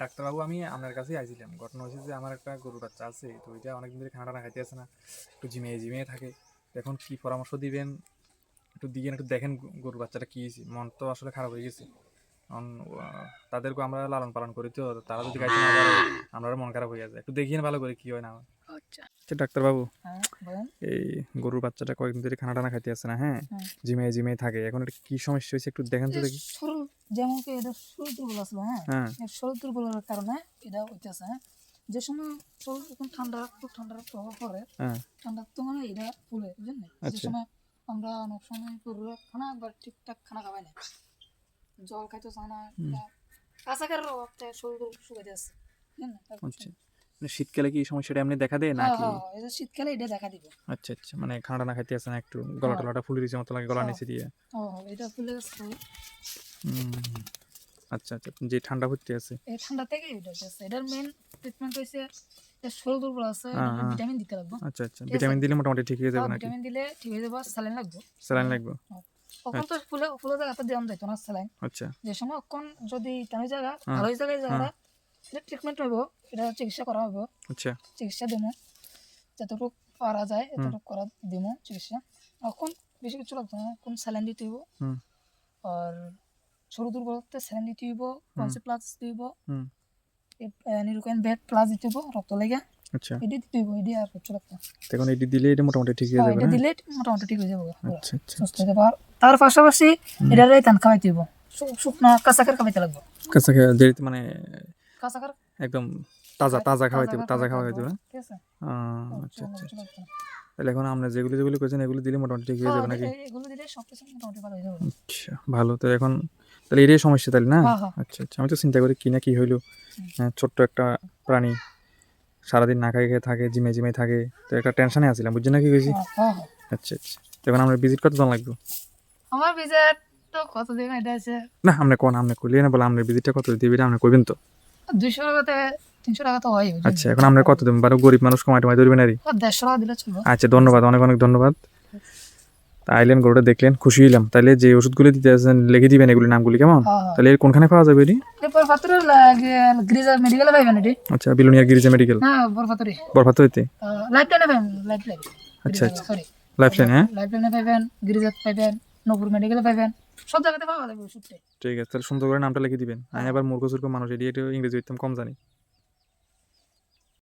ডাক্তারবাবু আমি আপনার কাছেই আইছিলাম। ঘটনা হয়েছে যে আমার একটা গরুর বাচ্চা আছে, তো ওইটা অনেকদিন ধরে খানা টানা খাইতে আসে না, একটু ঝিমিয়ে ঝিমিয়ে থাকে। তো এখন কি পরামর্শ দিবেন একটু দিয়েন, একটু দেখেন গরুর বাচ্চাটা কি হয়েছে। মন তো আসলে খারাপ হয়ে গেছে। কারণ তাদেরকে আমরা লালন পালন করি, তো তারা যদি খাইতে না পারে আমারও মন খারাপ হয়ে যাবে। একটু দেখিয়েন ভালো করে কি হয় না হয়। আচ্ছা। আচ্ছা ডাক্তারবাবু, হ্যাঁ বলেন। এই গরুর বাচ্চাটা কয়েকদিন ধরে খানা টানা খাইতে আসে না, হ্যাঁ, হ্যাঁ। ঝিমিয়ে ঝিমিয়ে থাকে। এখন এটা কি সমস্যা হয়েছে একটু দেখেন তো দেখি। শরীর যেমন কি এটা শরীর দুর্বল আসলো, হ্যাঁ হ্যাঁ এই শরীর দুর্বলের কারণে এটা হইতেছে। হ্যাঁ যে সময় শরীর এখন ঠান্ডা খুব ঠান্ডার প্রভাব পড়ে, হ্যাঁ। ঠান্ডা তো মানে এটা ফুলে বুঝলেন না? যে আচ্ছা সময় আমরা অনেক সময় গরুর খানা একবার ঠিকঠাক খানা খাওয়াই না, জল খাইতে চায় না, কাঁচাকারের অভাবতে শরীর শুকাইতে আসছে বুঝলেন না? আচ্ছা, মানে শীতকালে কি এই সমস্যাটা এমনি দেখা দেয় হ্যাঁ নাকি? হ্যাঁ এই যে শীতকালে এটা দেখা দিব। আচ্ছা আচ্ছা, মানে খানা টানা খাইতে আসে না, একটু গলা টলাটা ফুলে দিচ্ছে মতো লাগে গলার হ্যাঁ নিচে দিয়ে। ও এটা ফুলে গেছে। হুম, আচ্ছা আচ্ছা, যে ঠান্ডা পড়তে আছে। এই ঠান্ডা থেকে এটা হচ্ছে, এটার মেন ট্রিটমেন্ট হচ্ছে যে শরীর দুর্বল আছে হ্যাঁ এটা হ্যাঁ। ভিটামিন দিতে লাগবে। আচ্ছা আচ্ছা, ঠিক আছে, ভিটামিন দিলে মোটামুটি ঠিক হয়ে যাবে নাকি? ভিটামিন দিলে ঠিক হয়ে যাবে, স্যালাইন লাগবে। স্যালাইন লাগবে? তখন তো ফুলে ফুলে জায়গাতে দেওয়া যেত না স্যালাইন। আচ্ছা। যে সময় কোন যদি তেমন জায়গা হ্যাঁ ভালো জায়গায় হ্যাঁ। জায়গাটা এটা ট্রিটমেন্ট হইব, এটা চিকিৎসা করা হবে, আচ্ছা। চিকিৎসা দেবো যতটুকু পারা যায় এতটুকু করা দিব চিকিৎসা। এখন বেশি কিছু লাগতো না, কোন স্যালাইন দিতে হইব হুম আর শরীর দুর্বলতে স্যালাইন দিতে হইব, কনসি প্লাস দিতে হইব, হুম। নিরুকেন বেড প্লাস দিতে হইব রক্ত লেগে, আচ্ছা, এটি দিতে হইব, এটি আর কিছু লাগতো না। এখন এটি দিলে এটা মোটামুটি ঠিক হয়ে যাবে এটা না? দিলে মোটামুটি ঠিক হয়ে যাবে, আচ্ছা আচ্ছা সুস্থ হয়ে যাবে। আর তার পাশাপাশি এটারে ধান খাওয়াইতে হইব, শুকনা কাঁচাকার খাওয়াইতে লাগবে। কাঁচা যেহেতু মানে কাঁচাকার একদম তাজা তাজা খাওয়াইতে হবে, তাজা খাওয়াইতে খাওয়াইতে হবে। ঠিক আছে। আচ্ছা আচ্ছা আচ্ছা, তাহলে এখন আমরা যেগুলো যেগুলো করছেন এগুলো দিলে মোটামুটি ঠিক হয়ে যাবে নাকি? এগুলো দিলে সব কিছু মোটামুটি ভালো হয়ে যাবে। আচ্ছা ভালো, তো এখন তাহলে এটাই সমস্যা তাহলে না? হ্যাঁ হ্যাঁ। আচ্ছা আচ্ছা, আমি তো চিন্তা করি কি না কি হইলো। হ্যাঁ, ছোট্ট একটা প্রাণী সারাদিন না খাই খেয়ে থাকে, জিমে জিমে থাকে, তো একটা টেনশনে আছিলাম, বুঝছেন না কি কইছি? হ্যাঁ হ্যাঁ। আচ্ছা আচ্ছা, তো এখন আমরা ভিজিট করতে লাগবে আমার ভিজিট তো কত দিন এটা আছে, না? আপনি কোন আপনি কইলে না বলে, আমরা ভিজিটটা কত দিবি আপনি কইবেন তো? 200 টাকাতে 300 টাকা তো হয়। আচ্ছা, এখন আমরা কত দিন বারো গরিব মানুষ কমাই টমাই ধরবেন আরই। 150 টাকা দিলে চলবে। আচ্ছা ধন্যবাদ, অনেক অনেক ধন্যবাদ। তা আইলেন, গরুটা দেখলেন, খুশি হইলাম। তাহলে যে ওষুধগুলো দিতে আছেন লিখে দিবেন এগুলি নামগুলি কেমন? তাহলে এর কোনখানে পাওয়া যাবে এটি? এরপর পাত্রে গ্রিজা মেডিকেলে পাইবেন এটি। আচ্ছা, বিলোনিয়া গিরিজা মেডিকেল হ্যাঁ বরপাত্রে বরফাত হইতে। লাইফ লাইনে পাইবেন, লাইফ লাইন। আচ্ছা আচ্ছা, সরি লাইফ লাইন। হ্যাঁ লাইফ লাইনে পাইবেন, গিরিজাত পাইবেন, নপুর মেডিকেলে পাইবেন, সব জায়গাতে পাওয়া যাবে ওষুধটা। ঠিক আছে, তাহলে সুন্দর করে নামটা লিখে দিবেন। আমি আবার মূর্খ সূর্খ মানুষ, এটি একটু ইংরেজি হইতাম কম জানি।